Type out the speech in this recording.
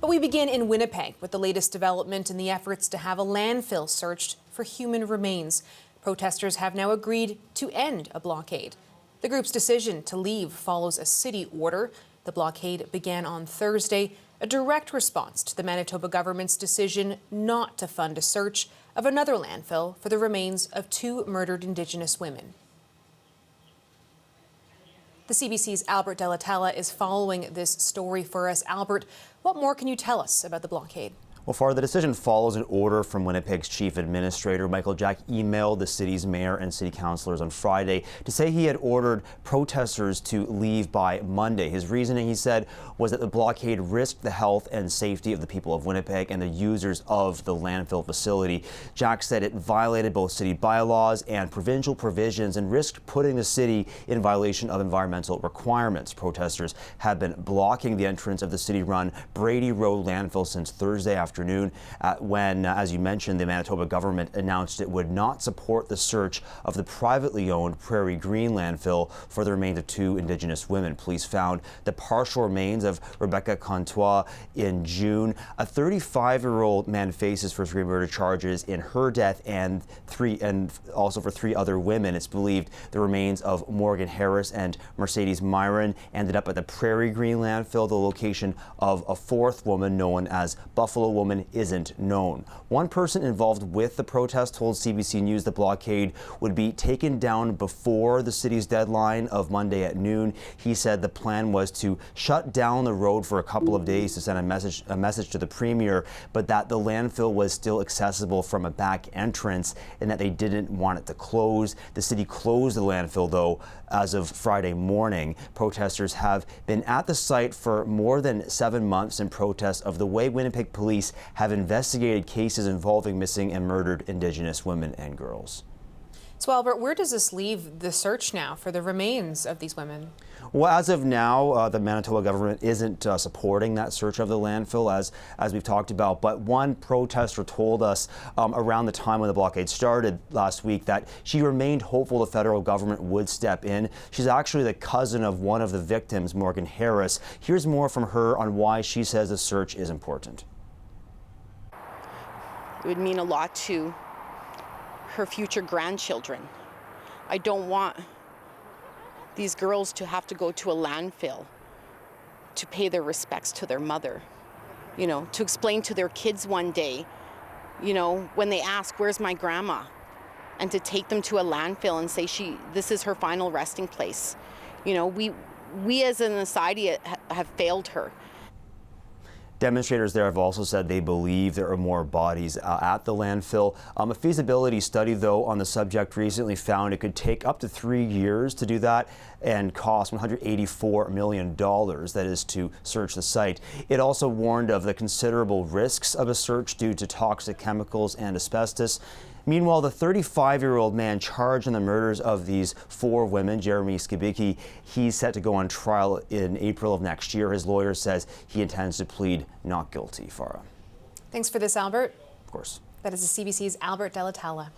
But we begin in Winnipeg with the latest development in the efforts to have a landfill searched for human remains. Protesters have now agreed to end a blockade. The group's decision to leave follows a city order. The blockade began on Thursday, a direct response to the Manitoba government's decision not to fund a search of another landfill for the remains of 2 murdered Indigenous women. The CBC's Albert De La Talla is following this story for us. Albert, what more can you tell us about the blockade? Well, Farah, the decision follows an order from Winnipeg's chief administrator. Michael Jack emailed the city's mayor and city councillors on Friday to say he had ordered protesters to leave by Monday. His reasoning, he said, was that the blockade risked the health and safety of the people of Winnipeg and the users of the landfill facility. Jack said it violated both city bylaws and provincial provisions and risked putting the city in violation of environmental requirements. Protesters have been blocking the entrance of the city-run Brady Road landfill since Thursday afternoon when, as you mentioned, the Manitoba government announced it would not support the search of the privately owned Prairie Green landfill for the remains of 2 Indigenous women. Police found the partial remains of Rebecca Contois in June. A 35-year-old man faces first-degree murder charges in her death and also for 3 other women. It's believed the remains of Morgan Harris and Mercedes Myron ended up at the Prairie Green landfill. The location of a 4th woman, known as Buffalo Woman, isn't known. One person involved with the protest told CBC News the blockade would be taken down before the city's deadline of Monday at noon. He said the plan was to shut down the road for a couple of days to send a message to the premier, but that the landfill was still accessible from a back entrance and that they didn't want it to close. The city closed the landfill, though, as of Friday morning. Protesters have been at the site for more than 7 months in protest of the way Winnipeg police have investigated cases involving missing and murdered Indigenous women and girls. So, Albert, where does this leave the search now for the remains of these women? Well, as of now, the Manitoba government isn't supporting that search of the landfill, as we've talked about. But one protester told us around the time when the blockade started last week that she remained hopeful the federal government would step in. She's actually the cousin of one of the victims, Morgan Harris. Here's more from her on why she says the search is important. It would mean a lot to her future grandchildren. I don't want these girls to have to go to a landfill to pay their respects to their mother, to explain to their kids one day, when they ask, where's my grandma? And to take them to a landfill and say this is her final resting place. We as a society have failed her. Demonstrators there have also said they believe there are more bodies at the landfill. A feasibility study, though, on the subject recently found it could take up to 3 years to do that and cost $184 million, that is, to search the site. It also warned of the considerable risks of a search due to toxic chemicals and asbestos. Meanwhile, the 35-year-old man charged in the murders of these 4 women, Jeremy Skibicki, he's set to go on trial in April of next year. His lawyer says he intends to plead not guilty. Farah. Thanks for this, Albert. Of course. That is the CBC's Albert De La Talla.